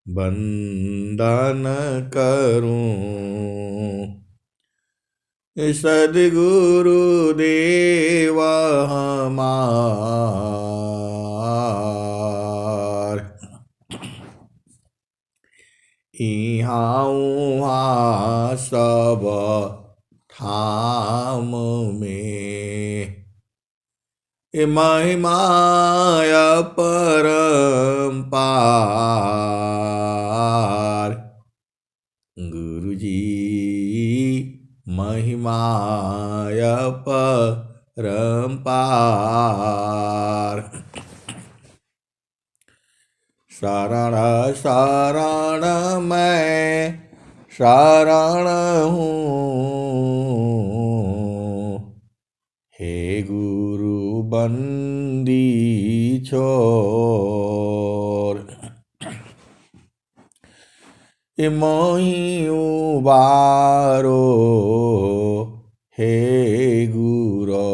वंदन करूं। सद्गुरु देव हमार, इहाँ उहाँ सब थाम में, महिमाय परम्पार। गुरुजी महिमाय परम्पार। शरण शरण मैं शरण हूँ, हे गुरु बंदी छोर। मोहि उबारो हे गुरो,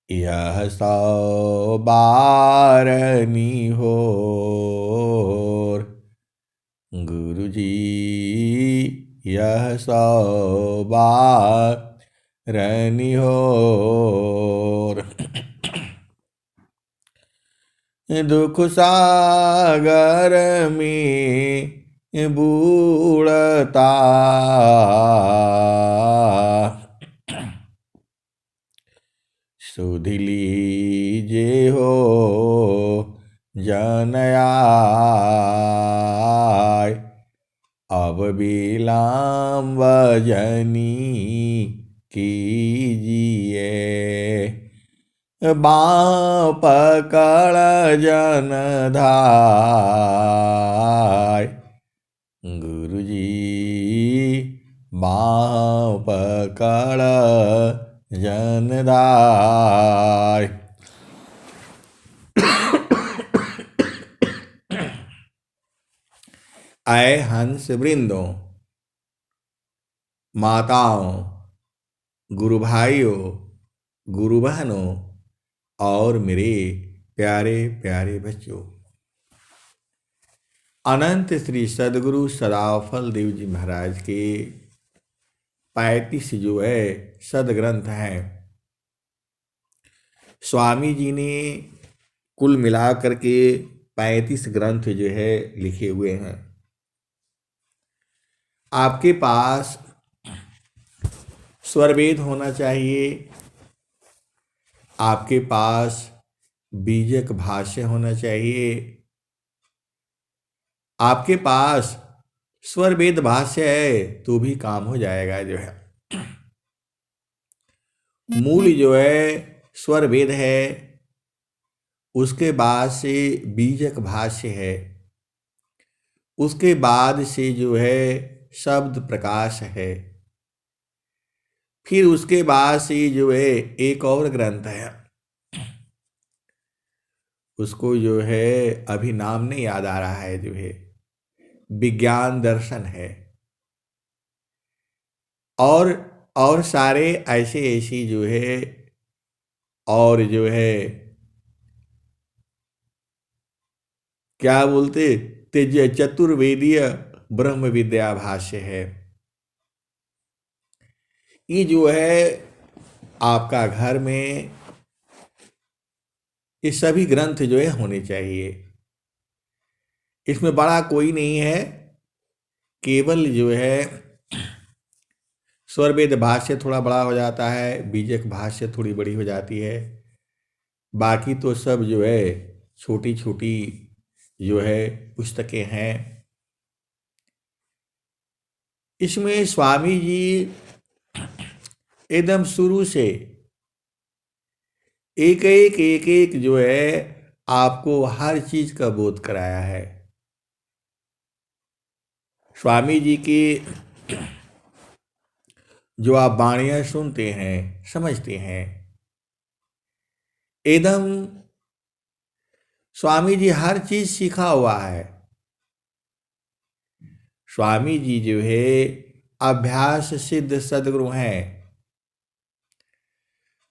यह सौ बारनी होर। गुरुजी यह सौ बारनी होर। दुख सागर में बूढ़ता, सुधि लीजे हो जन आय। अब विलम्ब जनी कीजिए, बाँ पकड़ जन धाय। गुरुजी बाँ पकड़ जन धाय। आए हंस वृंदों, माताओं, गुरु भाइयों, गुरु बहनों और मेरे प्यारे प्यारे बच्चों, अनंत श्री सद्गुरु सदाफल देव जी महाराज के 35 जो है सदग्रंथ हैं। स्वामी जी ने कुल मिलाकर के 35 ग्रंथ जो है लिखे हुए हैं। आपके पास स्वरवेद होना चाहिए, आपके पास बीजक भाष्य होना चाहिए, आपके पास स्वरवेद भाष्य है तो भी काम हो जाएगा। जो है मूल जो है स्वरवेद है, उसके बाद से बीजक भाष्य है, उसके बाद से जो है शब्द प्रकाश है, फिर उसके बाद से जो है एक और ग्रंथ है, उसको जो है अभी नाम नहीं याद आ रहा है, जो है विज्ञान दर्शन है। और सारे ऐसे ऐसी जो है, और जो है क्या बोलते तेज चतुर्वेदीय ब्रह्म विद्या भाष्य है। ये जो है आपका घर में ये सभी ग्रंथ जो है होने चाहिए। इसमें बड़ा कोई नहीं है, केवल जो है स्वरवेद भाष्य थोड़ा बड़ा हो जाता है, बीजक भाष्य थोड़ी बड़ी हो जाती है, बाकी तो सब जो है छोटी छोटी जो है पुस्तकें हैं। इसमें स्वामी जी एकदम शुरू से एक एक जो है आपको हर चीज का बोध कराया है। स्वामी जी की जो आप वाणियां सुनते हैं, समझते हैं, एकदम स्वामी जी हर चीज सीखा हुआ है। स्वामी जी जो है अभ्यास सिद्ध सदगुरु हैं।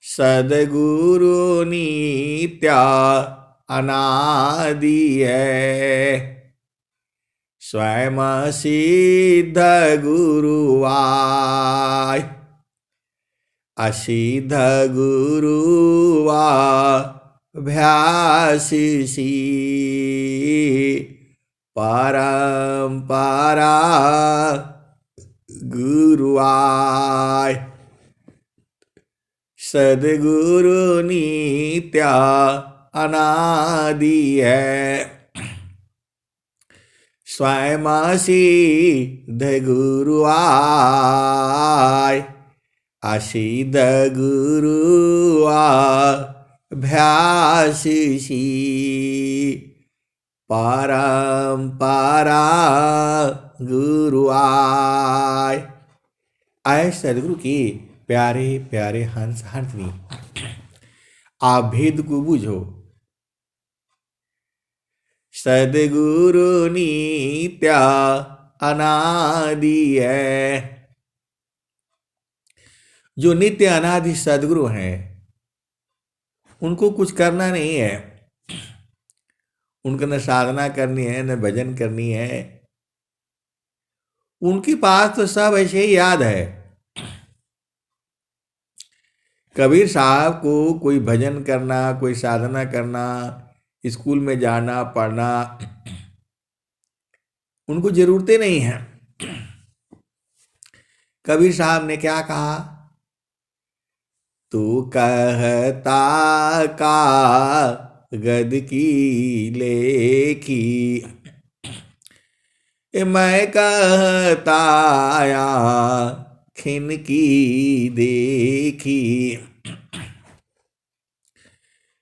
सदगुरु नित्या अनादि है। स्वयं सिद्ध गुरुवाय असिद्ध गुरुवा भ्यासिसी परंपरा गुरुवाय सद्गुरु नित्य अनादि है। स्वयं सिद्ध गुरुवाय असिद्ध गुरुवा भ्यासिसी परंपरा गुरुवाय। आए सदगुरु की प्यारे प्यारे हंस हंसनी, आप भेद को बूझो। सद्गुरु नित्य अनादि है। जो नित्य अनादि सद्गुरु हैं उनको कुछ करना नहीं है, उनको न साधना करनी है न भजन करनी है, उनके पास तो सब ऐसे ही याद है। कबीर साहब को कोई भजन करना, कोई साधना करना, स्कूल में जाना पढ़ना उनको जरूरतें नहीं है। कबीर साहब ने क्या कहा, तू कहता का गद की लेखी, मैं कहता खिन की देखी,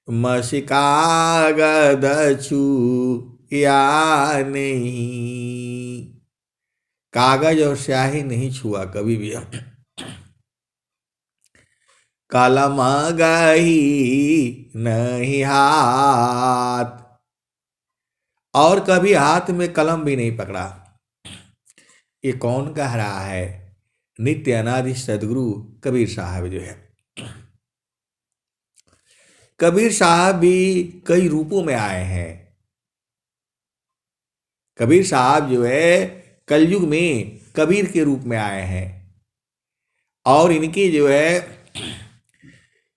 मसिका गद छू या नहीं। कागज और स्याही नहीं छुआ कभी भी। कलम गही नहीं हाथ, और कभी हाथ में कलम भी नहीं पकड़ा। ये कौन कह रहा है? नित्य अनादि सदगुरु कबीर साहब जो है। कबीर साहब भी कई रूपों में आए हैं। कबीर साहब जो है कलयुग में कबीर के रूप में आए हैं, और इनके जो है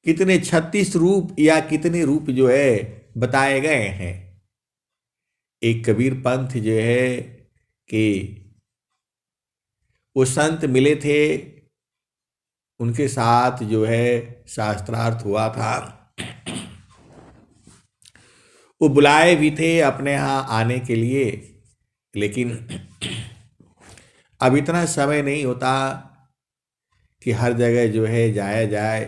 कितने 36 रूप या कितने रूप जो है बताए गए हैं। एक कबीर पंथ जो है कि वो संत मिले थे, उनके साथ जो है शास्त्रार्थ हुआ था, वो बुलाए भी थे अपने यहाँ आने के लिए, लेकिन अब इतना समय नहीं होता कि हर जगह जो है जाया जाए।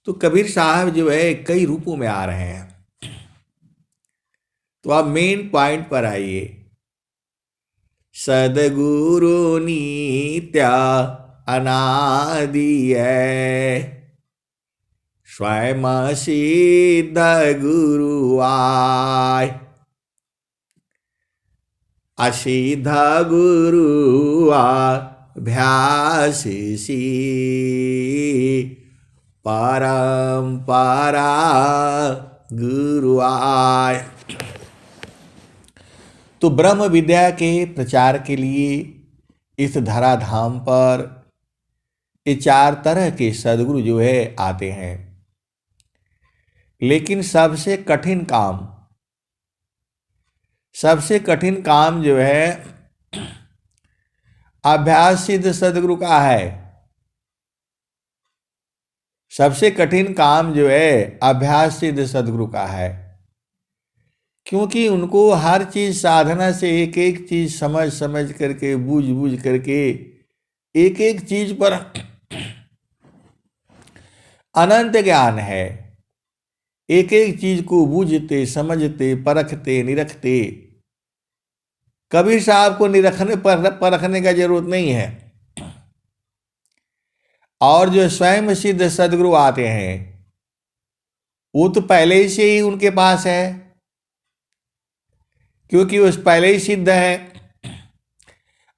तो कबीर साहब जो है कई रूपों में आ रहे हैं। तो आप मेन पॉइंट पर आइए। सद्गुरु नित्य अनादि है। स्वयं सिद्ध गुरुवाय असिद्ध गुरुवा भ्यासिसी परंपरा गुरुवाय। तो ब्रह्म विद्या के प्रचार के लिए इस धराधाम पर ये 4 तरह के सद्गुरु जो है आते हैं। लेकिन सबसे कठिन काम जो है अभ्यास सिद्ध सद्गुरु का है। सबसे कठिन काम जो है अभ्यास सिद्ध सद्गुरु का है, क्योंकि उनको हर चीज साधना से एक एक चीज समझ करके बूझ करके एक एक चीज पर अनंत ज्ञान है। एक एक चीज को बूझते समझते परखते निरखते। कबीर साहब को निरखने परखने का जरूरत नहीं है। और जो स्वयं सिद्ध सद्गुरु आते हैं वो तो पहले ही से ही उनके पास है, क्योंकि वो पहले ही सिद्ध है।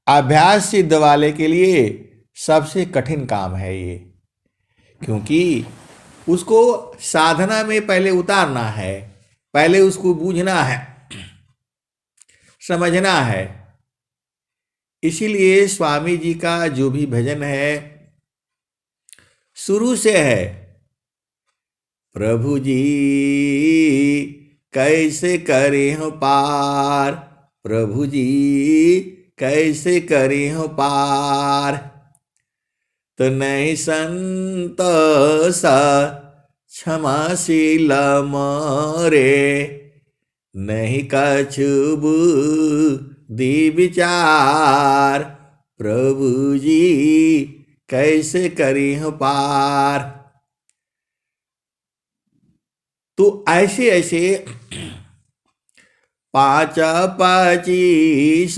अभ्यास सिद्ध वाले के लिए सबसे कठिन काम है ये, क्योंकि उसको साधना में पहले उतारना है, पहले उसको बूझना है, समझना है। इसीलिए स्वामी जी का जो भी भजन है शुरू से है, प्रभु जी कैसे करे हो पार, प्रभु जी कैसे करे हो पार। तो नहीं संतोष क्षमाशील मोरे, नहीं कछु बुद्धि विचार, प्रभु जी कैसे करी हो पार। तो ऐसे ऐसे 5-25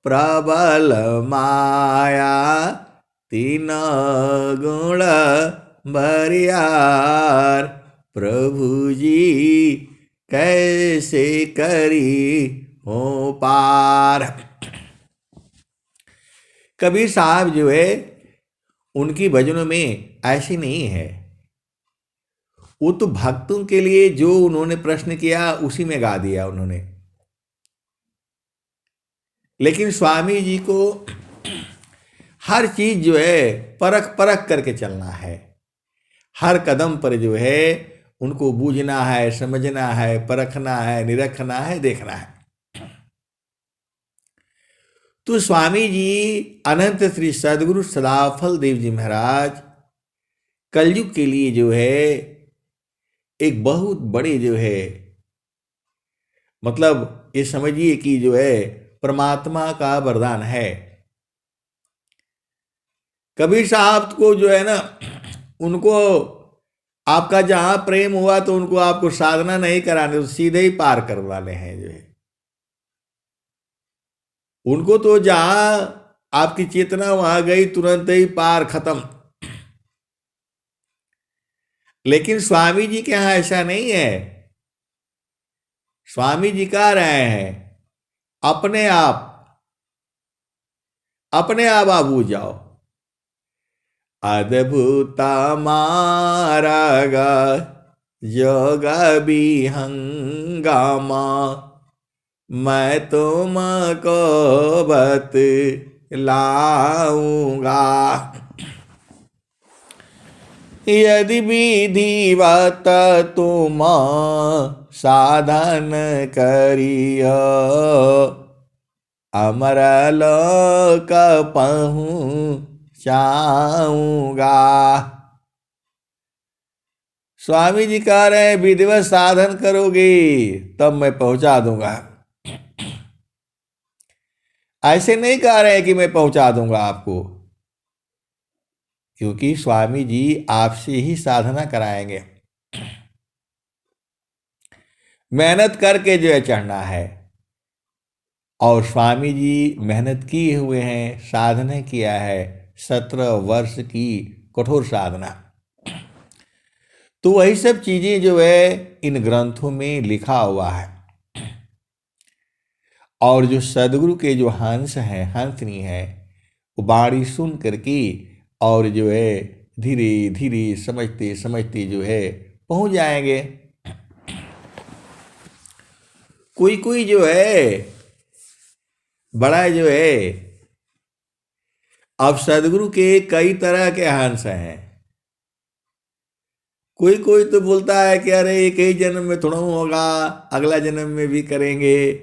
प्रबल माया, 3 गुण बरियार, प्रभु जी कैसे करी हो पार। कबीर साहब जो है उनकी भजनों में ऐसी नहीं है, वो तो भक्तों के लिए जो उन्होंने प्रश्न किया उसी में गा दिया उन्होंने। लेकिन स्वामी जी को हर चीज जो है परख परख करके चलना है, हर कदम पर जो है उनको बूझना है, समझना है, परखना है, निरखना है, देखना है। तो स्वामी जी अनंत श्री सद्गुरु सदाफल देव जी महाराज कलयुग के लिए जो है एक बहुत बड़े जो है, मतलब ये समझिए कि जो है परमात्मा का वरदान है। कबीर साहब को जो है ना, उनको आपका जहां प्रेम हुआ तो उनको आपको साधना नहीं कराने, तो सीधे ही पार करवाने हैं जो है। उनको तो जहां आपकी चेतना वहां गई तुरंत ही पार खत्म। लेकिन स्वामी जी के यहां ऐसा नहीं है। स्वामी जी कह रहे हैं अपने आप आप बूझ जाओ। अद्भुत मार्ग योग विहंगमा, मैं तुमको बतलाऊंगा। यदि विधिवत तुम साधन करियो, अमर लोक पहुँचाऊंगा। स्वामी जी कह रहे हैं विधिवत साधन करोगे तब मैं पहुंचा दूंगा। ऐसे नहीं कह रहे हैं कि मैं पहुंचा दूंगा आपको, क्योंकि स्वामी जी आपसे ही साधना कराएंगे। मेहनत करके जो है चढ़ना है, और स्वामी जी मेहनत किए हुए हैं, साधना किया है 17 वर्ष की कठोर साधना। तो वही सब चीजें जो है इन ग्रंथों में लिखा हुआ है। और जो सदगुरु के जो हंस हैं, हंसनी है, वो बाणी सुन करके और जो है धीरे धीरे समझते समझते जो है पहुंच जाएंगे। कोई कोई जो है बड़ा जो है, अब सदगुरु के कई तरह के हंस हैं। कोई कोई तो बोलता है कि अरे एक ही जन्म में थोड़ा होगा, अगला जन्म में भी करेंगे।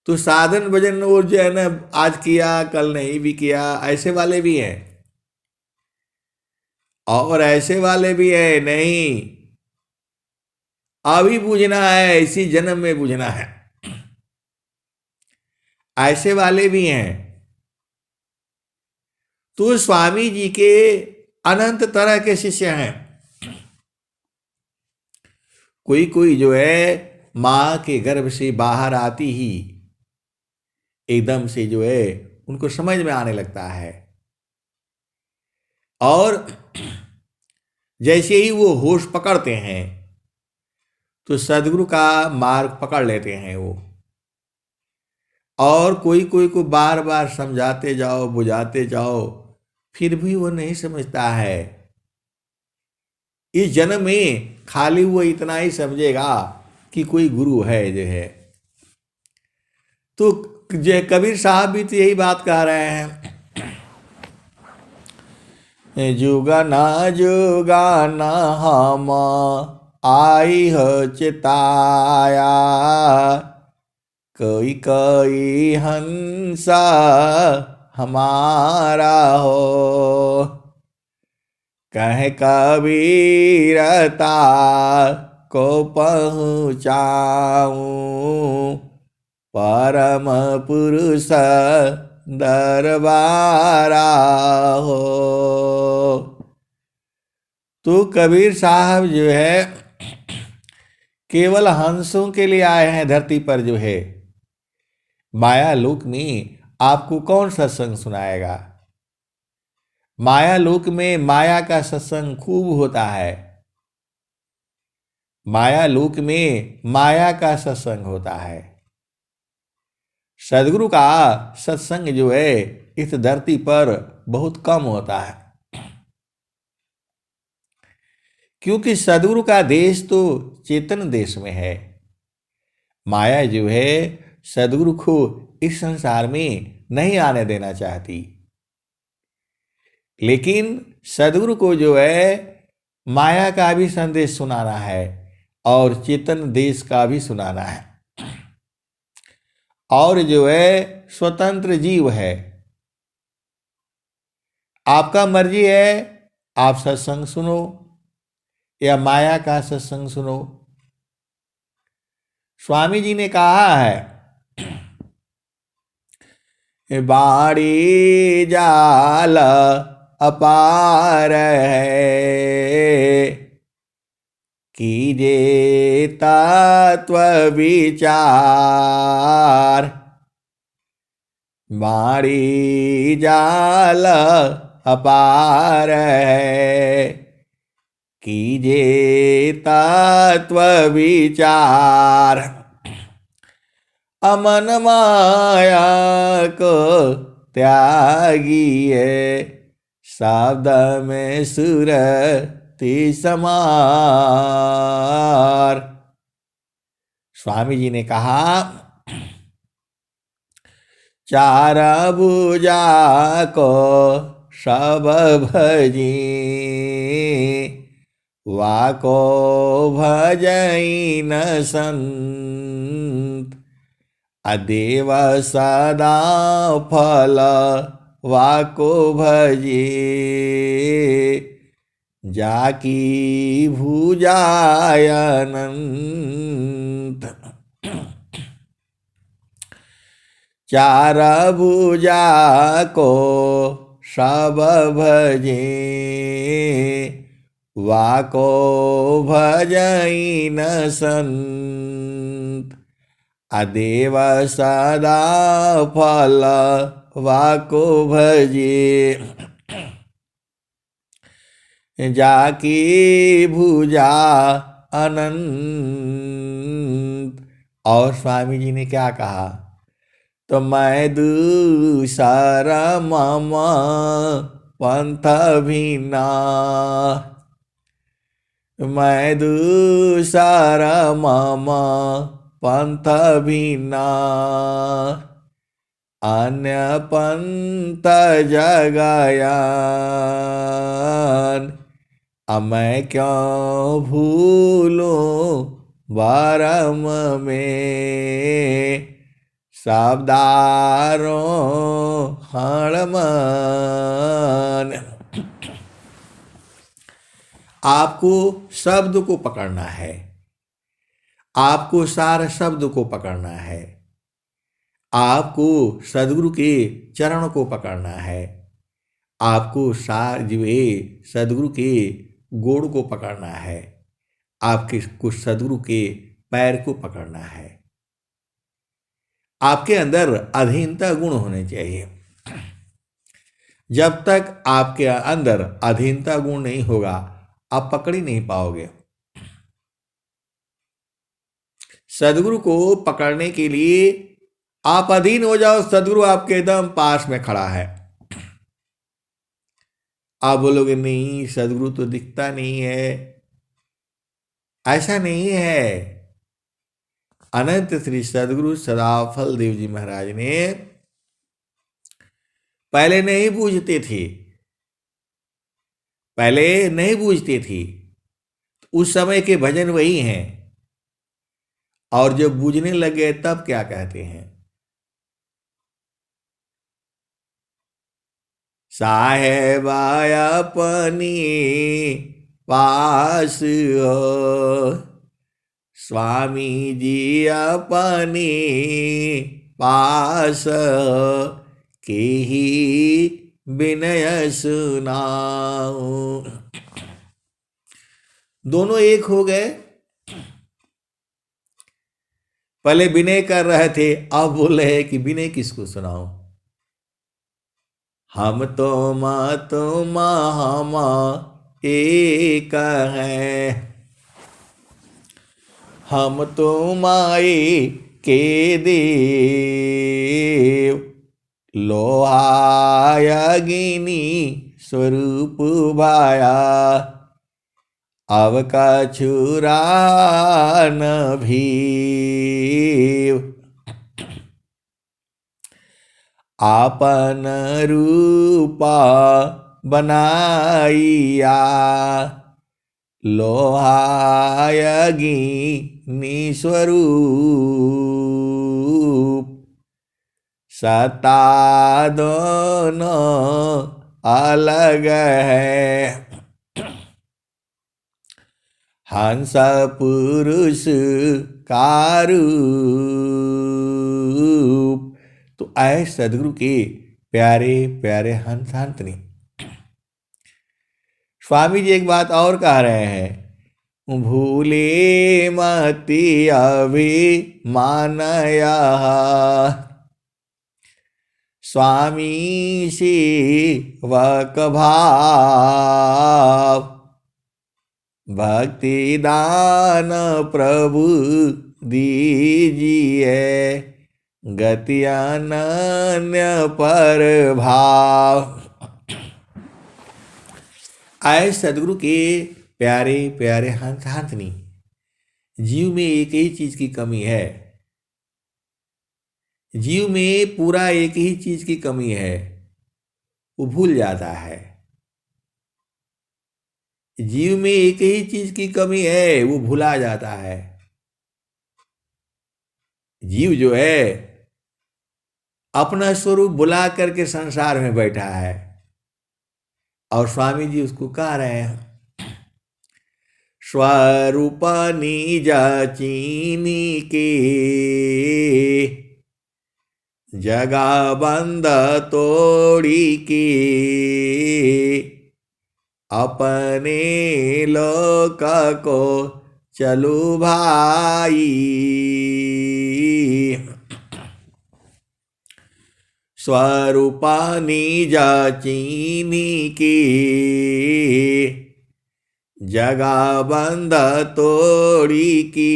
तो साधन भजन वो जो है ना आज किया कल नहीं भी किया, ऐसे वाले भी हैं। और ऐसे वाले भी हैं नहीं अभी बूझना है, इसी जन्म में बूझना है, ऐसे वाले भी हैं। तो स्वामी जी के अनंत तरह के शिष्य हैं। कोई कोई जो है मां के गर्भ से बाहर आती ही एकदम से जो है उनको समझ में आने लगता है, और जैसे ही वो होश पकड़ते हैं तो सदगुरु का मार्ग पकड़ लेते हैं वो। और कोई कोई को बार बार समझाते जाओ, बुझाते जाओ, फिर भी वो नहीं समझता है। इस जन्म में खाली वो इतना ही समझेगा कि कोई गुरु है जो है। तो जो कबीर साहब भी तो यही बात कह रहे हैं, जुगाना जुगाना हम आई हो चिताया, कोई कोई हंसा हमारा हो, कह कबीरता को पहुँचाऊं परम पुरुष दरबारा हो। तो कबीर साहब जो है केवल हंसों के लिए आए हैं धरती पर जो है। माया लोक में आपको कौन सत्संग सुनाएगा? माया लोक में माया का सत्संग खूब होता है। माया लोक में माया का सत्संग होता है। सदगुरु का सत्संग जो है इस धरती पर बहुत कम होता है, क्योंकि सदगुरु का देश तो चेतन देश में है। माया जो है सदगुरु को इस संसार में नहीं आने देना चाहती, लेकिन सदगुरु को जो है माया का भी संदेश सुनाना है और चेतन देश का भी सुनाना है। और जो है स्वतंत्र जीव है, आपका मर्जी है आप सत्संग सुनो या माया का सत्संग सुनो। स्वामी जी ने कहा है बाड़ी जाल अपार है, कीजे तत्व विचार, बाड़ी जाल अपार है, कीजे तत्व विचार, अमन माया को त्यागिए, शब्द में सुरति समार। स्वामी जी ने कहा चार भुजा को सब भजी, वाको भजई न संत, अदेव सदा फल वाको भजे, जाकी भुजाय अनंत। चार भुजा को सब भजे, वाको भजई न संत, अदेव सदा फल वाको भजे, जाकी भुजा अनंत। और स्वामी जी ने क्या कहा, तो मैं दूसरा मम पंथ भिन्ना, मैं दूसरा मम पंथ भिन्ना, अन्य पंथ जगयान, मैं क्यों भूलूं बारम में, शब्दारों हड़मन। आपको शब्द को पकड़ना है, आपको सार शब्द को पकड़ना है, आपको सदगुरु के चरण को पकड़ना है, आपको सार जीवे सदगुरु के गोड़ को पकड़ना है, आपके कुछ सदगुरु के पैर को पकड़ना है। आपके अंदर अधीनता गुण होने चाहिए। जब तक आपके अंदर अधीनता गुण नहीं होगा आप पकड़ ही नहीं पाओगे। सदगुरु को पकड़ने के लिए आप अधीन हो जाओ, सदगुरु आपके एकदम पास में खड़ा है। आप बोलोगे नहीं सदगुरु तो दिखता नहीं है, ऐसा नहीं है। अनंत श्री सदगुरु सदाफल देव जी महाराज ने पहले नहीं बूझते थे, पहले नहीं बूझते थे, उस समय के भजन वही हैं, और जब बूझने लगे तब क्या कहते हैं, साहेबा अपनी पास हो, स्वामी जी अपनी पास के ही विनय सुनाओ। दोनों एक हो गए। पहले विनय कर रहे थे, अब बोल रहे हैं कि विनय किसको सुनाओ। हम तो हम एक हैं, हम तो माए के देव, लोहायगिनी स्वरूप भाया, अब का छुरा न भीव, आपन रूपा बनाइया, लोहायगिनी स्वरूप, सता दोनों अलग है, हंस पुरुष का रूप। तो आए सदगुरु के प्यारे प्यारे हंस हंतनी। स्वामी जी एक बात और कह रहे हैं, भूले मति अभिमानया, स्वामी सेवक भाव, भक्ति दान प्रभु दीजिए, गति अनन्य पर भाव। आए सदगुरु के प्यारे प्यारे हंस हंसनी। जीव में एक ही चीज की कमी है, जीव में पूरा एक ही चीज की कमी है, वो भूल जाता है। जीव में एक ही चीज की कमी है, वो भुला जाता है। जीव जो है अपना स्वरूप भुला करके संसार में बैठा है, और स्वामी जी उसको कह रहे हैं, स्वरूप निज चीनी के, जगा बंद तोड़ी के, अपने लोक को चलू भाई, स्वरूप निज चीनी की, जगा बंद तोड़ी की,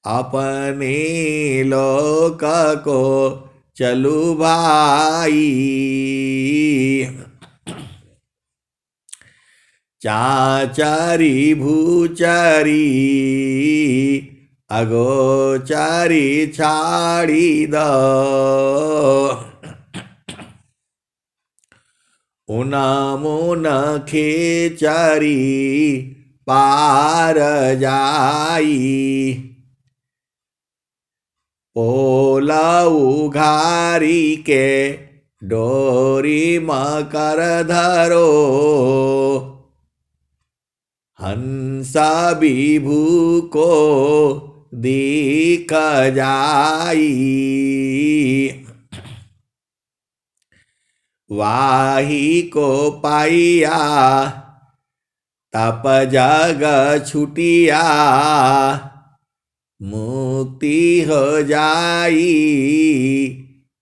अपने लोक को चलू भाई, चाचारी भूचारी अगोचारी छाड़ी दो, उना मुन खेचारी पार जाई, पोला उघारी के डोरी मकर धरो, हंसा विभू को दीख जाई, वाही को पाइया तप जग छुटिया, मुक्ति हो जाई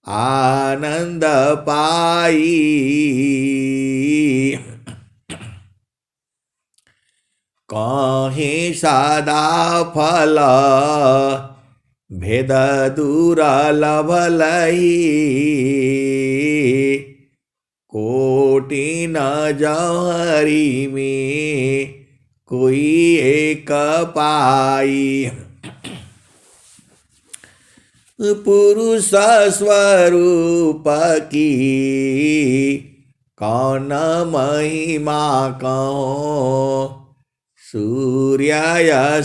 आनंद पाई, कहीं सदा फल भेद दूर लभलही, कोटि न जहरी में कोई एक पाई। पुरुष स्वरूप की कौन महिमा कहो, सूर्य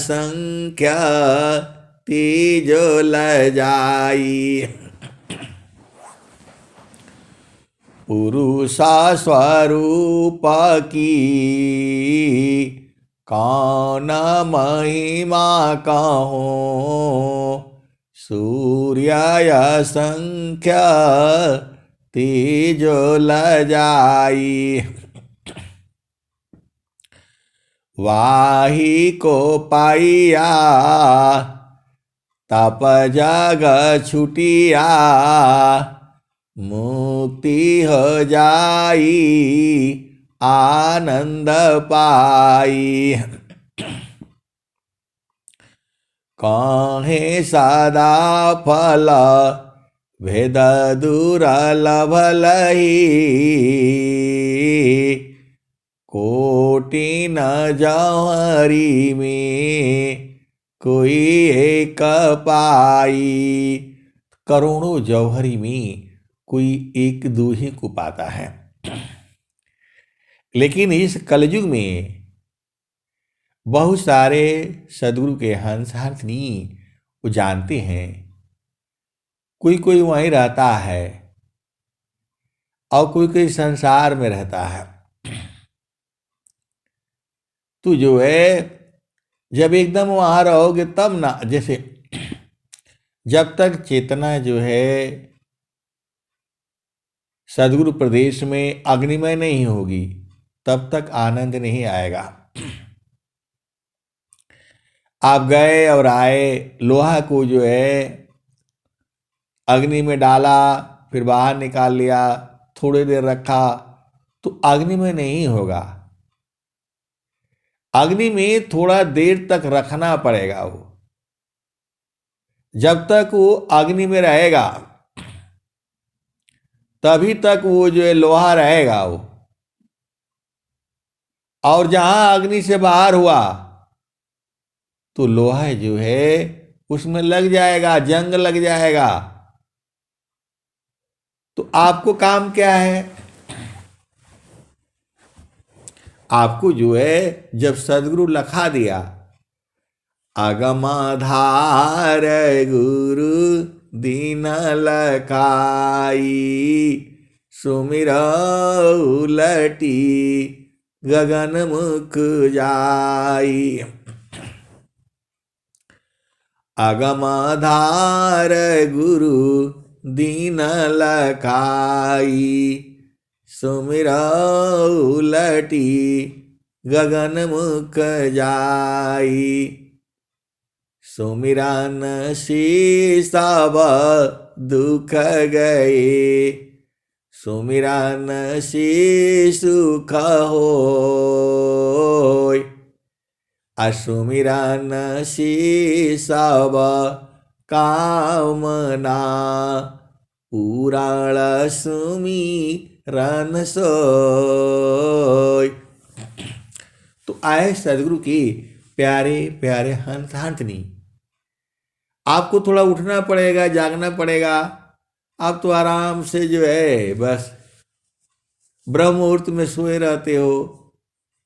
संख्या तेज लजाई। पुरुष स्वरूप की कौन महिमा कहो, सूर्य संख्या तेज लजाई। वाही को पाइया तप जग छुटिया, मुक्ति हो जाई आनंद पाई। कहे सदा फल भेद दुर्लभ लही, कोटि न जौहरी में कोई एक पाई। करोड़ों जौहरी में कोई एक दो ही को पाता है, लेकिन इस कलयुग में बहुत सारे सदगुरु के हंसार्थनी वो जानते हैं। कोई कोई वहीं रहता है और कोई कोई संसार में रहता है। तो जो है जब एकदम वहां रहोगे तब ना, जैसे जब तक चेतना जो है सदगुरु प्रदेश में अग्निमय नहीं होगी तब तक आनंद नहीं आएगा। आप गए और आए, लोहा को जो है अग्नि में डाला, फिर बाहर निकाल लिया, थोड़ी देर रखा, तो अग्नि में नहीं होगा। अग्नि में थोड़ा देर तक रखना पड़ेगा। वो जब तक वो अग्नि में रहेगा तभी तक वो जो है लोहा रहेगा वो। और जहां अग्नि से बाहर हुआ तो लोहा जो है उसमें लग जाएगा, जंग लग जाएगा। तो आपको काम क्या है? आपको जो है जब सदगुरु लखा दिया, अगमाधार गुरु दीन लखाई, सुमिर उलटी गगन मुख जाई। अगमाधार गुरु दीन लखाई, सुमिर उलटी गगन मुख जाई। सुमिरन से सब दुख गए, सुमिरन से सुख होय। असुमिरन से सब कामना, पुराण सुमिरन सोय। तो आए सदगुरु की प्यारे प्यारे हंसनी, आपको थोड़ा उठना पड़ेगा, जागना पड़ेगा। आप तो आराम से जो है बस ब्रह्म मुहूर्त में सोए रहते हो,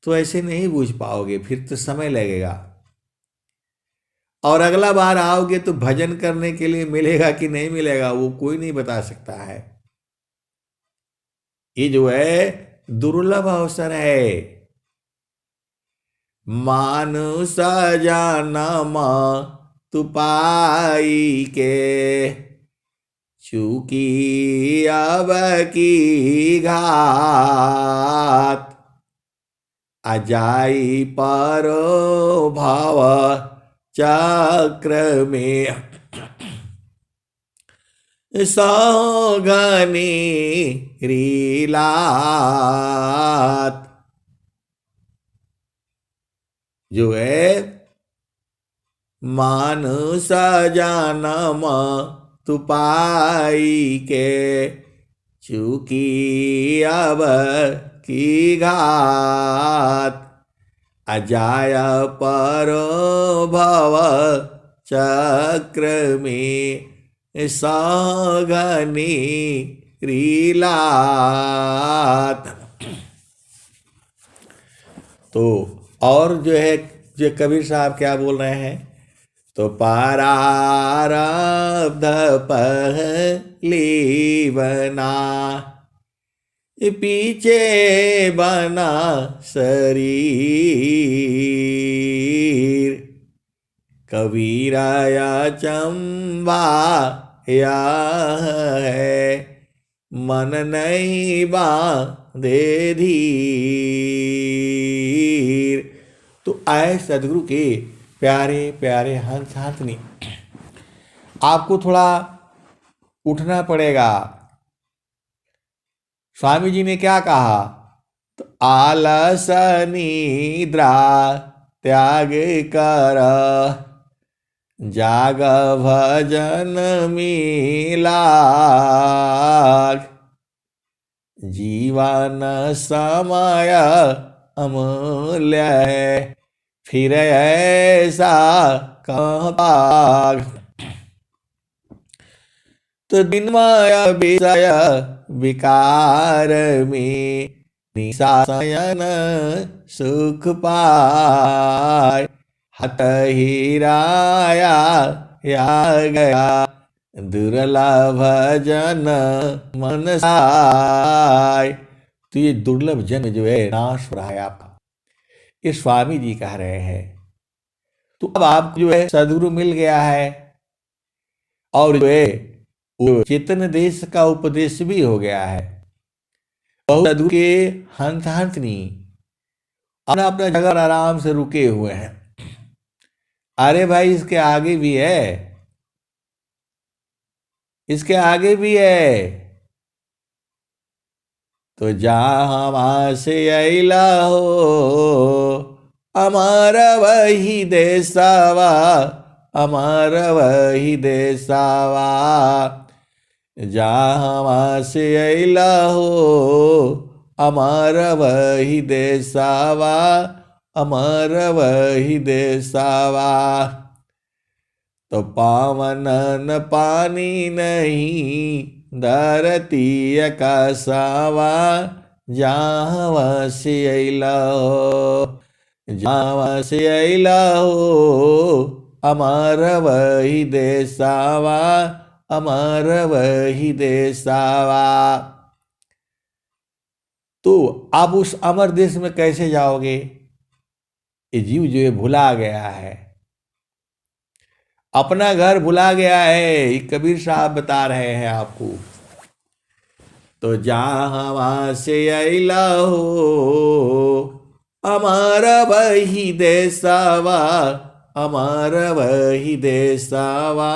तो ऐसे नहीं बूझ पाओगे, फिर तो समय लगेगा। और अगला बार आओगे तो भजन करने के लिए मिलेगा कि नहीं मिलेगा वो कोई नहीं बता सकता है। ये जो है दुर्लभ अवसर है। मानुष जन्म तू पाई के, चूकी अब की घात। अजाई परो भाव चक्र में, सौगनी रीलात। जो है मानुष जन्म तू पाई के, चूकी अब की घात। अजाय परो भव चक्र में सघनी रीलात। तो और जो है जो कबीर साहब क्या बोल रहे हैं, तो परारब्ध पहली बना पीछे बना शरीर, कबीरा चंबा या है मन नहीं बांधे धीर। तो आए सदगुरु के प्यारे प्यारे हंस हंसनी, आपको थोड़ा उठना पड़ेगा। स्वामी जी ने क्या कहा, तो आलस निद्रा त्याग कर जाग भजन मिला, जीवन समय अमूल्य है फिर ऐसा कहाँ। तो दिनमय विषय विकार में निशायन सुख पाय, हत हीराया या गया दुर्लभ जन मन साय। तो ये दुर्लभ जन जो है नाश हो रहा है आपका, ये स्वामी जी कह रहे हैं। तो अब आपको जो है सदगुरु मिल गया है और जो है वो चेतन देश का उपदेश भी हो गया है। बहुत सदगुरु के हंस हंसनी अपना अपना जगह आराम से रुके हुए हैं। अरे भाई इसके आगे भी है, इसके आगे भी है। तो जहाँ से अला हो हमारा वही देसावा, हमारा वही देसावा, जहाँ से अला हो हमारा वही देसावा, हमारा वही देसावा। तो पावन न पानी नहीं धरती आकाशवा, जहाँ से अला हो, जहाँ से अला हो हमारा वही देसावा, हमारा वही देसावा। तो आप उस अमर देश में कैसे जाओगे? ये जीव जो है भुला गया है, अपना घर भुला गया है। कबीर साहब बता रहे हैं आपको। तो जहाँ से अला हो हमारा वही देसावा, हमारा वही देसावा,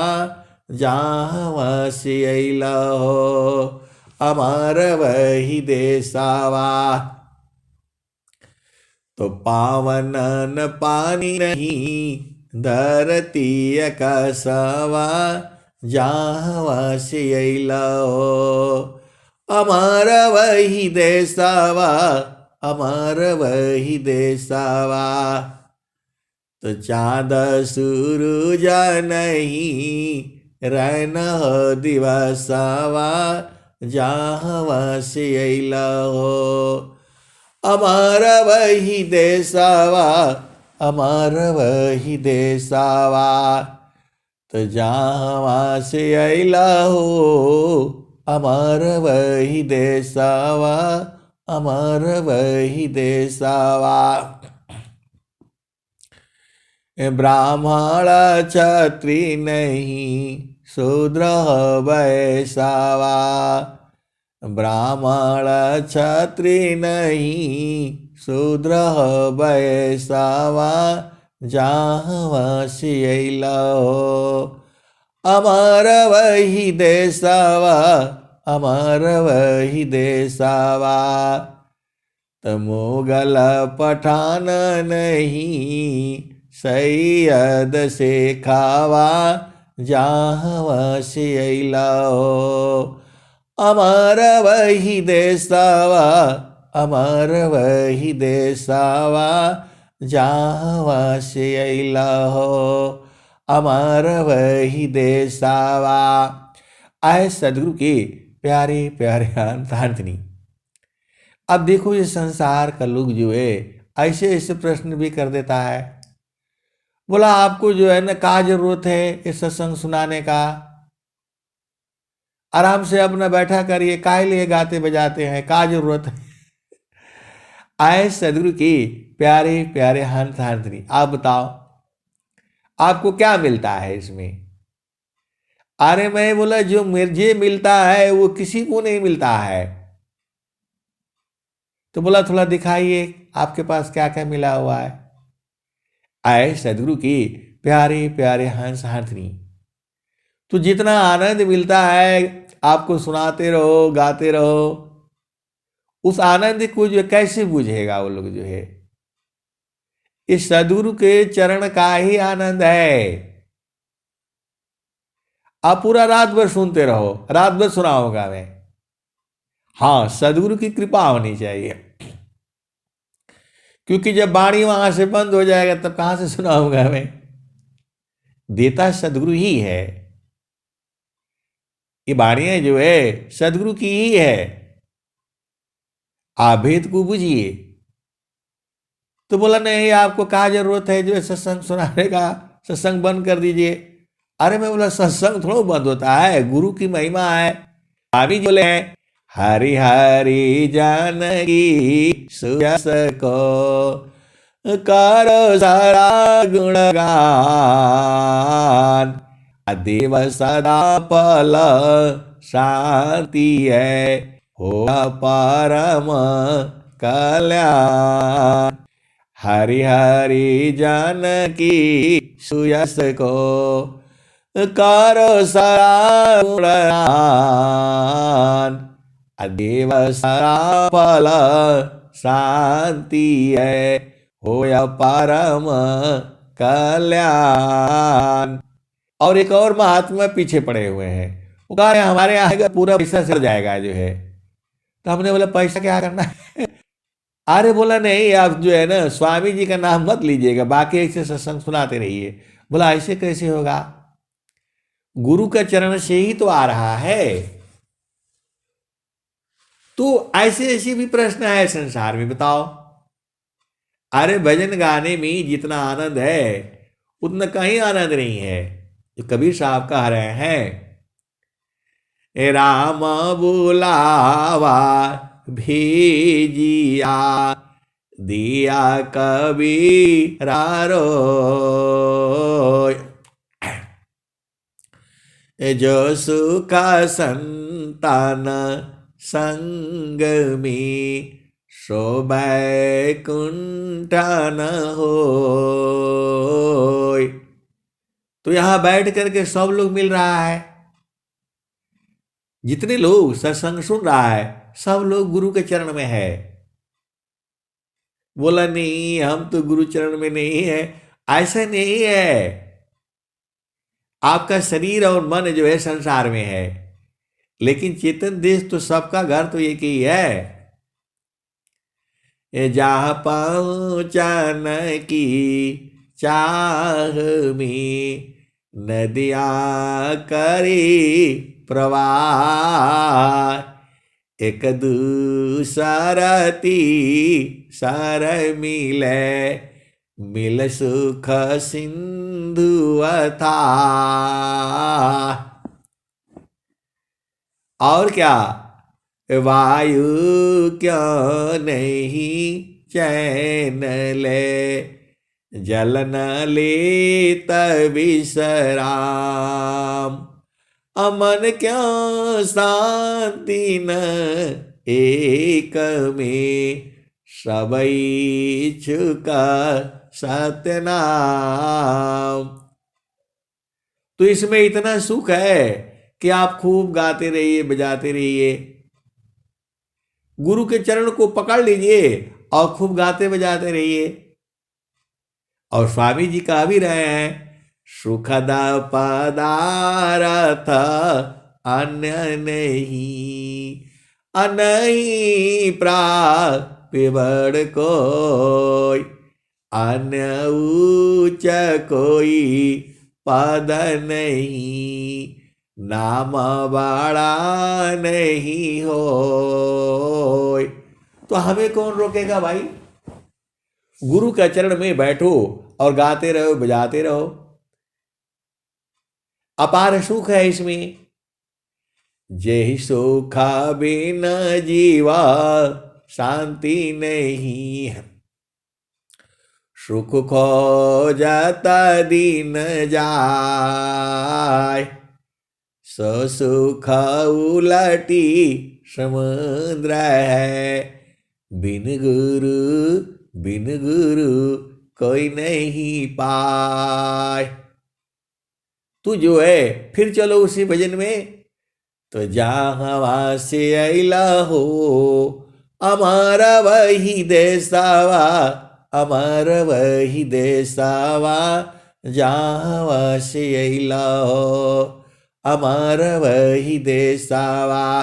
जहाँ से अला हो हमारा वही देसावा। तो पावन न पानी नहीं धरती आकाशवा, जहाँ से अला हो हमारा वही देसावा, हमारा वही देसावा। तो चाँद सूरज नहीं रहना दिवसावा, जहाँ से अला हो हमारा वही देसावा, हमारा वही देसावा। तो जहाँ से अला हो हमारा वही देसावा, हमारा वही देसावा। ब्राह्मण क्षत्रिय नहीं शूद्र वैसावा, ब्राह्मण क्षत्रिय नहीं शूद्र वैसावा, जहाँ से अला हो हमारा वही देसावा, हमारा वही देसावा। तो मुगल पठान नहीं सैयद से खावा, जहाँ से अला हो हमारा वही देसावा, हमारा वही देसावा, जावा से अइला हो अमर वही देसावा। आए सदगुरु के प्यारे प्यारे अंतर्धनी। अब देखो ये संसार का लोग जो है ऐसे ऐसे प्रश्न भी कर देता है। बोला आपको जो है ना क्या जरूरत है ये सत्संग सुनाने का, आराम से अपना बैठा करिए, काहे लिए गाते बजाते हैं, क्या जरूरत है। आए सदगुरु की प्यारे प्यारे हंस हंसनी, आप बताओ आपको क्या मिलता है इसमें। अरे मैं बोला जो मुझे मिलता है वो किसी को नहीं मिलता है। तो बोला थोड़ा दिखाइए आपके पास क्या क्या मिला हुआ है। आए सदगुरु की प्यारे प्यारे हंस हंसनी, तो जितना आनंद मिलता है आपको सुनाते रहो गाते रहो, उस आनंद को जो कैसे बुझेगा वो लोग जो है। इस सदगुरु के चरण का ही आनंद है। आप पूरा रात भर सुनते रहो, रात भर सुनाऊंगा मैं। हाँ, सदगुरु की कृपा होनी चाहिए, क्योंकि जब वाणी वहां से बंद हो जाएगा तब कहां से सुनाऊंगा मैं। देता सदगुरु ही है, ये वाणियां जो है सदगुरु की ही है। आप भेद को बुझिए। तो बोला नहीं आपको क्या जरूरत है जो है सत्संग सुनाने का, सत्संग बंद कर दीजिए। अरे मैं बोला सत्संग थोड़ा बंद होता है, गुरु की महिमा है। अभी बोले हैं हरि हरि जानकी सुयस को करो सारा गुणगान, देव सदा पल शांति है हो परम कल्याण। हरि हरि जानकी सुयस को करो सारा गुणगान, देव सारा फल शांति है होया परम कल्याण। और एक और महात्मा पीछे पड़े हुए हैं, वो कहा हमारे यहाँ आएगा पूरा पैसा सर जाएगा जो है। तो हमने बोला पैसा क्या करना है। अरे बोला नहीं आप जो है ना स्वामी जी का नाम मत लीजिएगा, बाकी ऐसे सत्संग सुनाते रहिए। बोला ऐसे कैसे होगा, गुरु का चरण से ही तो आ रहा है। तो ऐसे ऐसे भी प्रश्न है संसार में, बताओ। अरे भजन गाने में जितना आनंद है उतना कहीं आनंद नहीं है। जो कबीर साहब कह रहे हैं, राम बुलावा भेजिया दिया कबीरा रोय, जो सुख संतान संग में शोभै कुंठन होय। तो यहां बैठ करके सब लोग मिल रहा है, जितने लोग सत्संग सुन रहा है सब लोग गुरु के चरण में है। बोला नहीं हम तो गुरु चरण में नहीं है, ऐसा नहीं है। आपका शरीर और मन जो है संसार में है, लेकिन चेतन देश तो सबका घर तो एक ही है। जहाँ पहुँचन की चाह में नदिया करी प्रवाह, एक दूसरती सर मिले मिल सुख सिंधु था। और क्या, वायु क्यों नहीं चैन ले जलन ले विश्राम, अमन क्यों शांति न एक में सबई छुका सतनाम। तो इसमें इतना सुख है कि आप खूब गाते रहिए बजाते रहिए, गुरु के चरण को पकड़ लीजिए और खूब गाते बजाते रहिए। और स्वामी जी कह भी रहे हैं, सुखद पदारथ अन्य नहीं, अनही प्राप्य बड़ कोई, अन्य ऊंच कोई पद नहीं, नाम बड़ा नहीं हो। तो हमें कौन रोकेगा भाई? गुरु के चरण में बैठो और गाते रहो, बजाते रहो। अपार सुख है इसमें। जेहि सुखा बिन जीवा शांति नहीं है, सुख खोजता दिन जाय, सो सुख उलटी समुद्र है, बिन गुरु कोई नहीं पाए। तू जो है फिर चलो उसी भजन में। तो जहाँ से अला हो हमारा वही देसावा, हमारा वही देसावा, जहाँ से अला हो हमारा वही देसावा।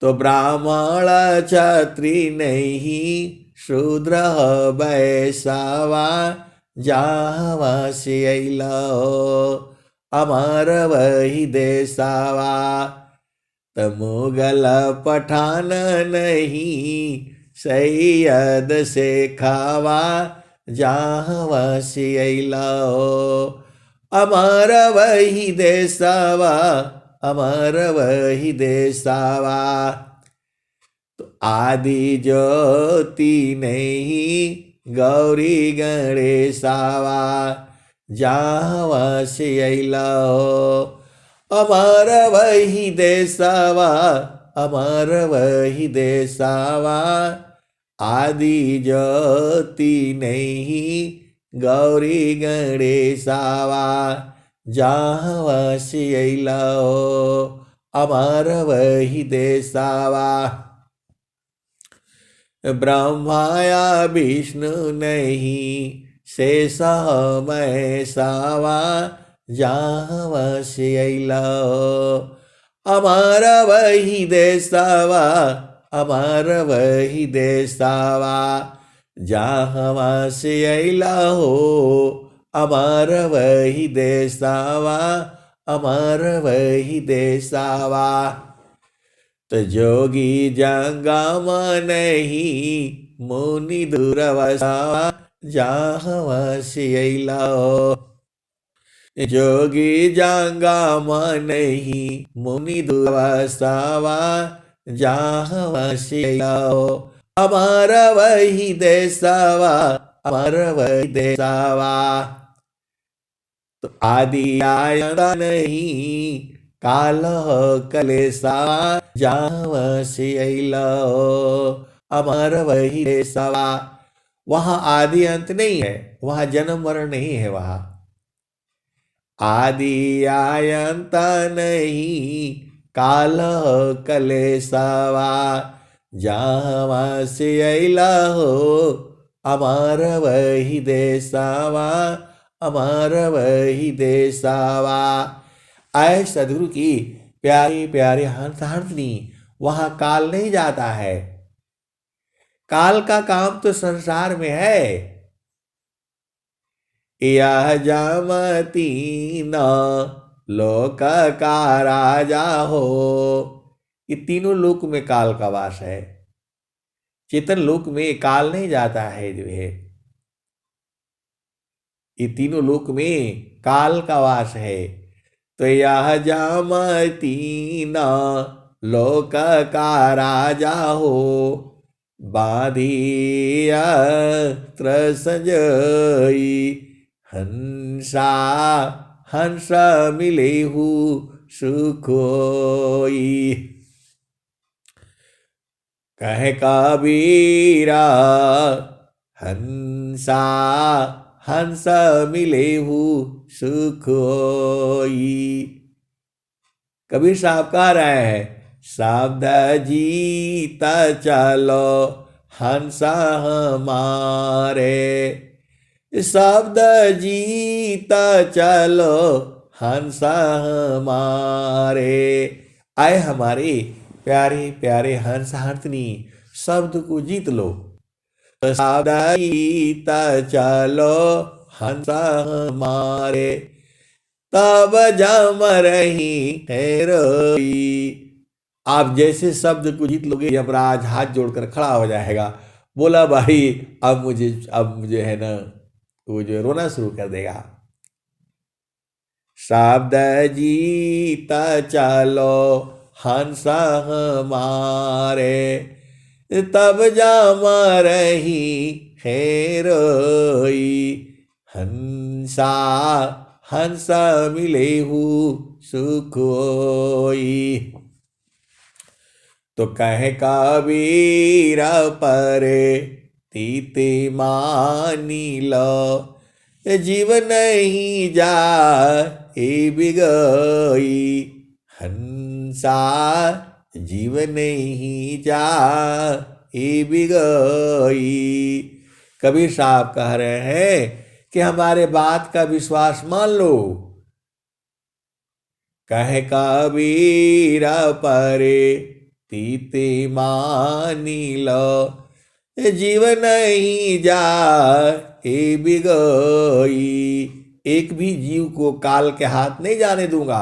तो ब्राह्मण क्षत्रि नहीं शूद्र बैसावा, जहाँ से अला हो हमारा वही देसावा। तो मुगल पठान नहीं सैयद से खावा, जहाँ से अला हो हमारा वही देसावा, हमारा वही देसावा। तो आदि ज्योति नहीं गौरी गणेशावा, जहाँ से अला हो हमारा वही देसावा, हमारा वही देसावा। आदि ज्योति नहीं गौरी गणेशावा, जहाँ से अला हो हमारा वही देसावा। ब्रह्माया विष्णु नहीं शेष महेशावा, जहाँ से अला हो हमारा वही देसावा, हमारा वही देसावा। जहाँ से अला हो हमारा वही देसावा, हमारा वही देसावा। तो जोगी जंगम नहीं मुनि दुर्वसावा, जहाँ से अला हो। जोगी जंगम नहीं मुनि दुर्वसावा, जहाँ से अला हो हमारा वही देसावा, हमारा वही देसावा। तो आदि आयता नहीं काल कलेसावा, जहाँ से अला हो हमारा वही देसावा। वहाँ आदि अंत नहीं है, वहाँ जन्म मरण नहीं है। वहाँ आदि आयंत नहीं काल कलेसावा, जहाँ से अला हो हमारा वही देसावा, हमारा वही देसावा। आए सदगुरु की प्यारे प्यारे हंस हंसनी, वहाँ काल नहीं जाता है। काल का काम तो संसार में है। यह जामती न लोक का राजा हो, ये तीनों लोक में काल का वास है। चेतन लोक में काल नहीं जाता है जो है, ये तीनों लोक में काल का वास है। तो यह जामती न लोक का राजा हो, बाधिया त्रसंजई हंसा हंस मिलेहु सुखोई। कह कबीरा हंसा हंस मिलेहु सुखोई। कबीर साहब कह रहे हैं, शब्द जीता चलो हंसा हमारे, शब्द जीता चलो हंसा हमारे। आए हमारे प्यारे प्यारे हंस हंसनी, शब्द को जीत लो। सावधानीता चलो हंस हमारे, तब जम रही है रोई। आप जैसे शब्द को जीत लोगे, यमराज हाथ जोड़कर खड़ा हो जाएगा, बोला भाई अब मुझे है ना, वो जो है रोना शुरू कर देगा। शब्द जीता चलो हंस हमारे, तब जम रही है रोई। हंसा हंस मिले हूँ सुख होई। तो कह कबीर परे तीते मानी लो, जीव नहीं जा बिगई। हंसा जीव नहीं जा बिगई। कबीर साहब कह रहे हैं कि हमारे बात का विश्वास मान लो। कह कबीर परे तीते मानी लो, जीव नहीं जा बिगई। एक भी जीव को काल के हाथ नहीं जाने दूंगा।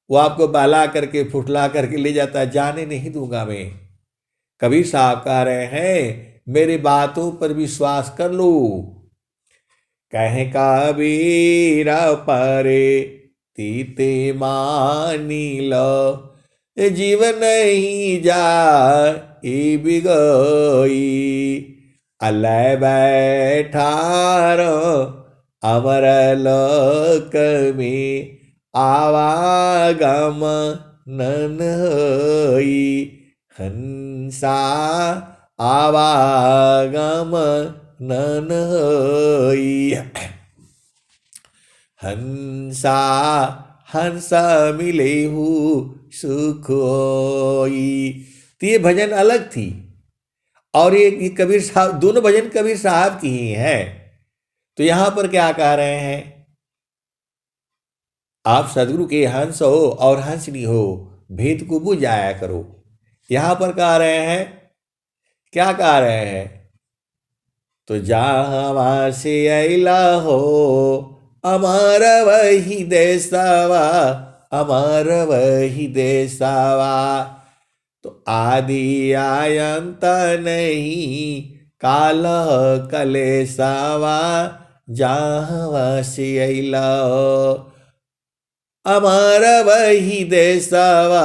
वो आपको बहला करके फुसला करके ले जाता है, जाने नहीं दूंगा मैं। कबीर साहब कह रहे हैं मेरी बातों पर विश्वास कर लो। कह कबीर परे तीते मानी लो, जीव नहीं जा बिगई। अलय बैठारो अमर लोक में, आवागम नन होई। हंसा आवागम नन होई। हंसा हंस मिले हूँ सुख होई। तो ये भजन अलग थी, और ये कबीर साहब, दोनों भजन कबीर साहब की ही है। तो यहां पर क्या कह रहे हैं, आप सदगुरु के हंस हो और हंसनी हो, भेद को बुझ जाया करो। यहां पर कह रहे हैं, क्या कह रहे हैं, तो जहाँ से अला हो अमर वही देशवा, अमर वही देशवा। तो आदि आयंत नहीं काल कलेशवा, जहाँ से अला हो अमर वही देशवा,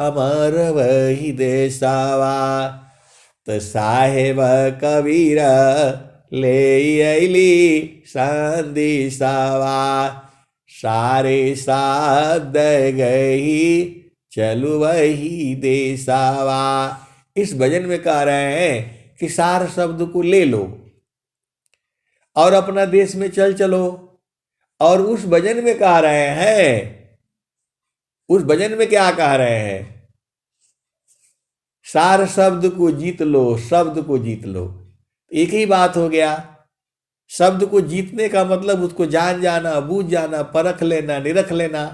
अमर वही देशवा। तो साहेब कबीर ले अली संदेशवा, सारे शब्द गई चलु वही देशवा। इस भजन में कह रहे हैं कि सार शब्द को ले लो और अपना देश में चल चलो। और उस भजन में कह रहे हैं, उस भजन में क्या कह रहे हैं, सार शब्द को जीत लो, शब्द को जीत लो। एक ही बात हो गया। शब्द को जीतने का मतलब उसको जान जाना, बूझ जाना, परख लेना, निरख लेना।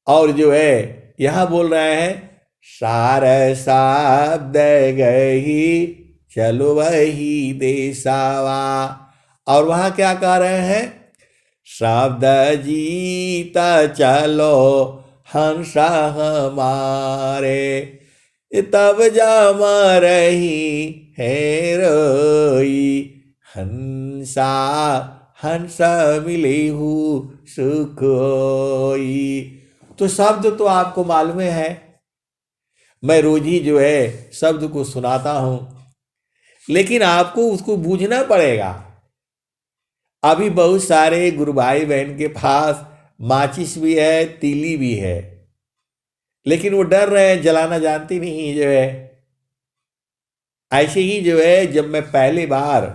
और जो है यहां बोल रहे हैं, सार शब्द गही चलो वही देसावा। और वहां क्या कह रहे हैं, शब्द जीता चलो हंसा हमारे, तब जामा रही है रोई। हंसा हंसा मिले हूँ सुख होई। तो शब्द तो आपको मालूम है, मैं रोज ही जो है शब्द को सुनाता हूं, लेकिन आपको उसको बूझना पड़ेगा। अभी बहुत सारे गुरु भाई बहन के पास माचिस भी है, तीली भी है, लेकिन वो डर रहे हैं, जलाना जानती नहीं जो है। ऐसे ही जो है, जब मैं पहली बार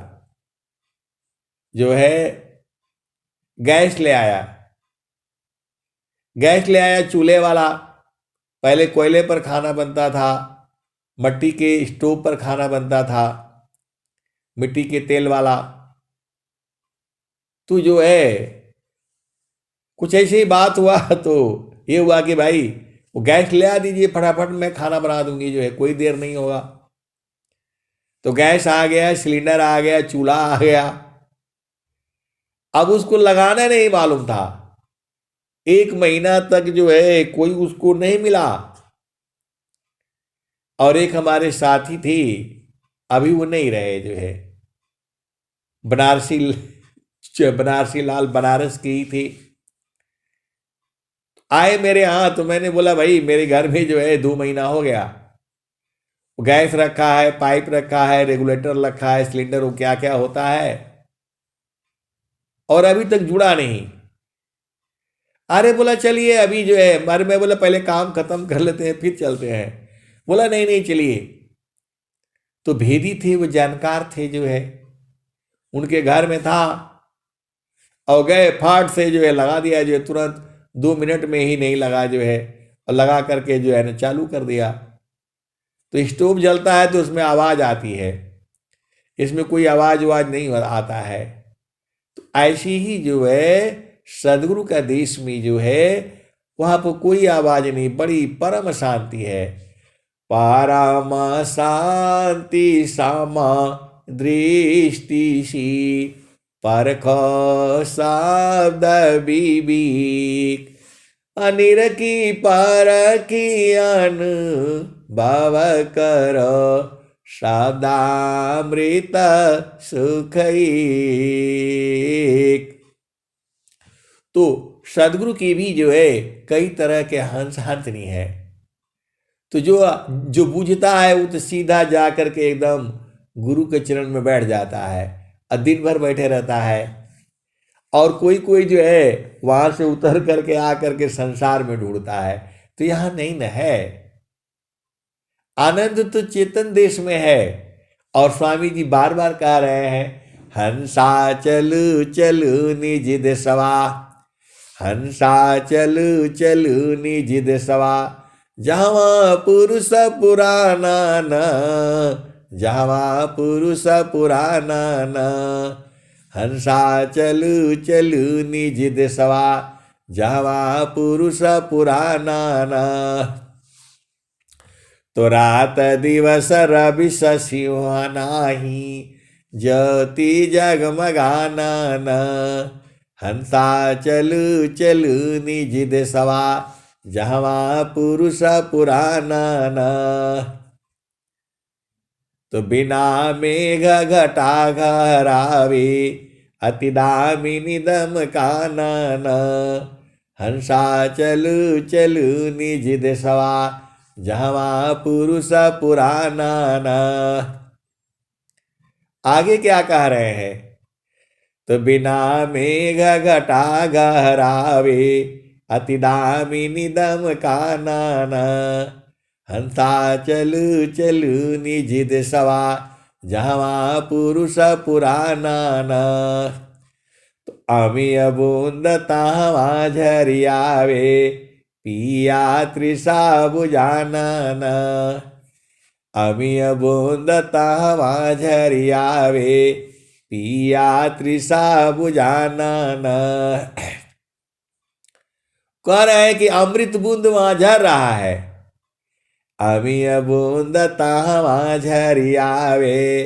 जो है गैस ले आया, गैस ले आया चूल्हे वाला। पहले कोयले पर खाना बनता था, मिट्टी के स्टोव पर खाना बनता था, मिट्टी के तेल वाला। तो जो है कुछ ऐसी बात हुआ, तो ये हुआ कि भाई वो गैस ले आ दीजिए फटाफट, मैं खाना बना दूंगी, जो है कोई देर नहीं होगा। तो गैस आ गया, सिलेंडर आ गया, चूल्हा आ गया। अब उसको लगाना नहीं मालूम था। 1 महीना तक जो है कोई उसको नहीं मिला। और एक हमारे साथी थी, अभी वो नहीं रहे, जो है बनारसी, बनारसी लाल बनारस की ही थी। आए मेरे यहाँ, तो मैंने बोला भाई मेरे घर में जो है 2 महीना हो गया, गैस रखा है, पाइप रखा है, रेगुलेटर रखा है, सिलेंडर वो क्या क्या होता है, और अभी तक जुड़ा नहीं। अरे बोला चलिए अभी जो है, अरे मैं बोला पहले काम खत्म कर लेते हैं फिर चलते हैं। बोला नहीं नहीं चलिए। तो भेदी थे, वो जानकार थे जो है, उनके घर में था, और गए फाट से जो है लगा दिया, जो है तुरंत 2 मिनट में ही नहीं लगा जो है, और लगा करके जो है ना चालू कर दिया। तो स्टोव जलता है तो उसमें आवाज आती है, इसमें कोई आवाज वाज नहीं आता है। तो ऐसी ही जो है सदगुरु का देश में जो है वहां पर कोई आवाज नहीं, बड़ी परम शांति है। परम शांति समा दृष्टि सी, परख शब्द विवेक, अनिर की पर की अनुभव कर, शब्दामृत सुख एक। तो सदगुरु की भी जो है कई तरह के हंस हंसनी है। तो जो जो बूझता है वो तो सीधा जा करके एकदम गुरु के चरण में बैठ जाता है और दिन भर बैठे रहता है। और कोई कोई जो है वहां से उतर करके आ करके संसार में ढूंढता है। तो यहां नहीं न है, आनंद तो चेतन देश में है। और स्वामी जी बार बार कह रहे हैं, हंसा चलू चलू निज देशवा, हंसा चलू चलू निज देशवा, जहाँ पुरुष पुराना न, जहाँ पुरुष पुराना न, हंसा चलू चलू निज देशवा, जहाँ पुरुष पुराना न। तो रात दिवस रवि शशिव नाही, ज्योति जगमगाना न, हंसा चलू चलू निज देशवा, जहाँ पुरुष पुराना न। तो बिना मेघ घटा घरावे, अति दामिनी दम काना न, हंसा चलू चलू निज देशवा, जहाँ पुरुष पुराना न। आगे क्या कह रहे हैं, तो बिना मेघ घटा गहरावे, अति दामिनी दम काना न, हंसा चलू चलू निज देशवा, जहाँ पुरुष पुराना न। तो अमिय बूंद तावा झरियावे, पिया तृषा बुझाना न, अमिय बूंद तावा झरियावे, पिया तृषा बुझाना न। कह रहे हैं कि अमृत बूंद वहां झर रहा है, अमिय बूंद तावा झरियावे,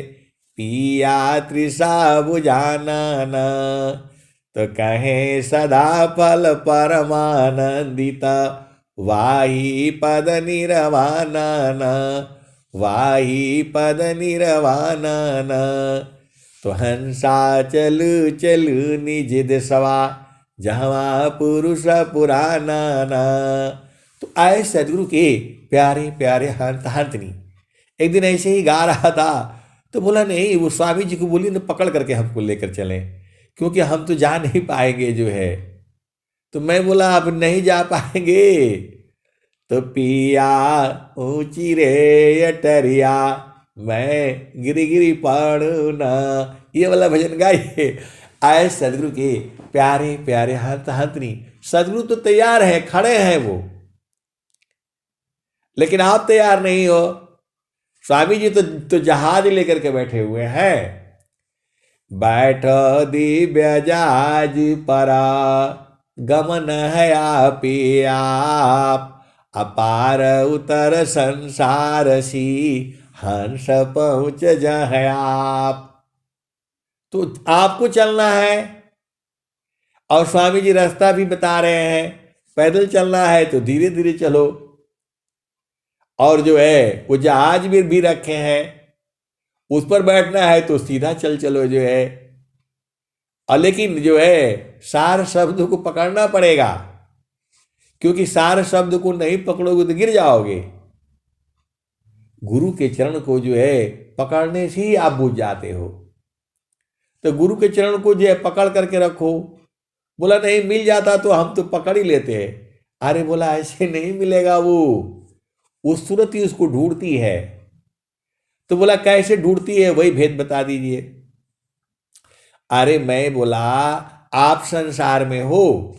पिया तृषा बुझाना न। तो कहे सदा फल परमानंदित, वाही पद निर्वाणा न, वाही पद निर्वाणा न। तो हंसा चलू चलू निज देशवा, जहाँ पुरुष पुराना न। तो आए सदगुरु के प्यारे प्यारे हंतनी। एक दिन ऐसे ही गा रहा था, तो बोला नहीं, वो स्वामी जी को बोली ना पकड़ करके हमको लेकर चलें, क्योंकि हम तो जा नहीं पाएंगे जो है। तो मैं बोला अब नहीं जा पाएंगे तो पिया ऊंची रे अटरिया, मैं गिरी गिरी पढ़ू ना, ये वाला भजन गाइए। आए सदगुरु के प्यारे प्यारे हंतनी। सदगुरु तो तैयार है, खड़े हैं वो, लेकिन आप तैयार नहीं हो। स्वामी जी तो जहाज लेकर के बैठे हुए हैं। बैठो दिव्य जहाज परा, गमन है आप आप, अपार उतर संसार सी, हंस पहुँच जाए आप। तो आपको चलना है, और स्वामी जी रास्ता भी बता रहे हैं, पैदल चलना है तो धीरे धीरे चलो, और जो है वो जहाज भी रखे हैं, उस पर बैठना है तो सीधा चल चलो जो है। और लेकिन जो है सार शब्द को पकड़ना पड़ेगा, क्योंकि सार शब्द को नहीं पकड़ोगे तो गिर जाओगे। गुरु के चरण को जो है पकड़ने से ही आप बुझ जाते हो। तो गुरु के चरण को जो है पकड़ करके रखो। बोला नहीं मिल जाता तो हम तो पकड़ ही लेते हैं। अरे बोला ऐसे नहीं मिलेगा, वो सूरत ही उसको ढूंढती है। तो बोला कैसे ढूंढती है, वही भेद बता दीजिए। अरे मैं बोला आप संसार में हो,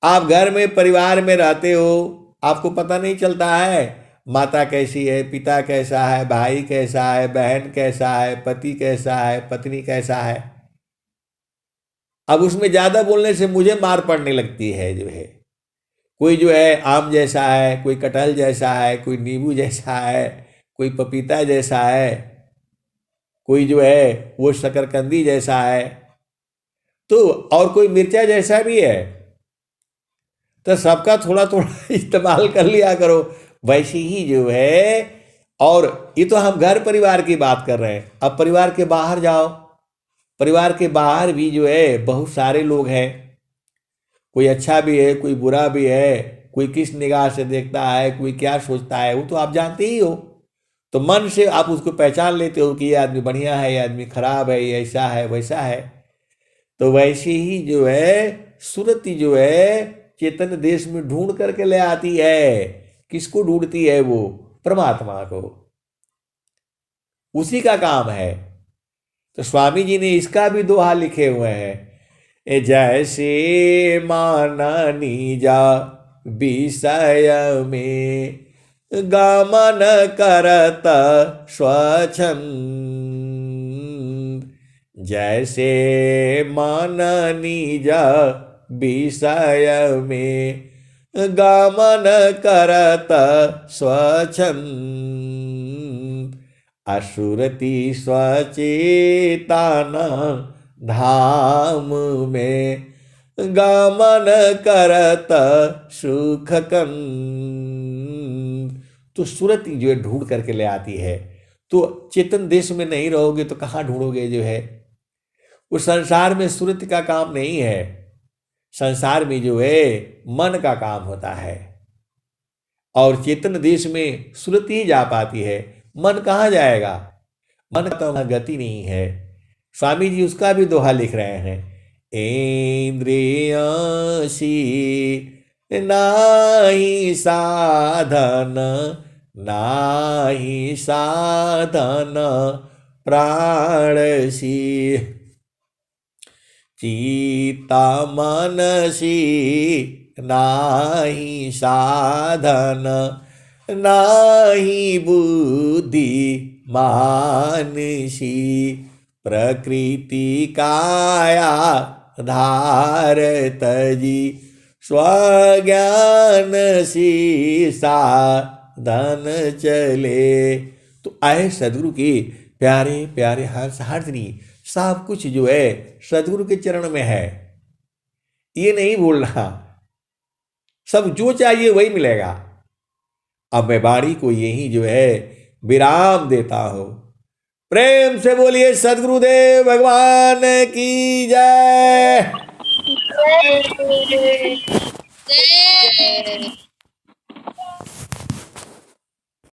आप घर में परिवार में रहते हो, आपको पता नहीं चलता है माता कैसी है, पिता कैसा है, भाई कैसा है, बहन कैसा है, पति कैसा है, पत्नी कैसा है। अब उसमें ज्यादा बोलने से मुझे मार पड़ने लगती है जो है। कोई जो है आम जैसा है, कोई कटहल जैसा है, कोई नींबू जैसा है, कोई पपीता जैसा है, कोई जो है वो शकरकंदी जैसा है, तो और कोई मिर्चा जैसा भी है। तो सबका थोड़ा थोड़ा इस्तेमाल कर लिया करो। वैसे ही जो है, और ये तो हम घर परिवार की बात कर रहे हैं। अब परिवार के बाहर जाओ, परिवार के बाहर भी जो है बहुत सारे लोग हैं। कोई अच्छा भी है, कोई बुरा भी है, कोई किस निगाह से देखता है, कोई क्या सोचता है, वो तो आप जानते ही हो। तो मन से आप उसको पहचान लेते हो कि ये आदमी बढ़िया है, ये आदमी खराब है, ये ऐसा है वैसा है। तो वैसे ही जो है सुरति जो है चेतन देश में ढूंढ करके ले आती है। किसको ढूंढती है? वो परमात्मा को। उसी का काम है। तो स्वामी जी ने इसका भी दोहा लिखे हुए हैं, जैसे माननी जा विषय में गमन करत स्वच्छंद, जैसे माननी जा विषय में गमन करत स्वच्छंद, असुरति स्वचेतन धाम में गमन करत सुख कंद। तो सुरति जो है ढूंढ करके ले आती है। तो चेतन देश में नहीं रहोगे तो कहाँ ढूंढोगे जो है? उस संसार में सुरति का काम नहीं है। संसार में जो है मन का काम होता है, और चेतन देश में सुरति ही जा पाती है। मन कहाँ जाएगा? मन का तो गति नहीं है। स्वामी जी उसका भी दोहा लिख रहे हैं, इंद्रियासी नाही साधन, नाही साधन प्राणसी, चित्ता मनसी नाही साधन, नाही बुद्धि मानसी, प्रकृति काया धार तजी, स्वज्ञान सी साधन चले। तो आए सदगुरु के प्यारे प्यारे हर्षनी, सब कुछ जो है सदगुरु के चरण में है। ये नहीं भूलना, सब जो चाहिए वही मिलेगा। अब मैं वाणी को यही जो है विराम देता हूं। प्रेम से बोलिए सदगुरुदेव भगवान की जय। जय।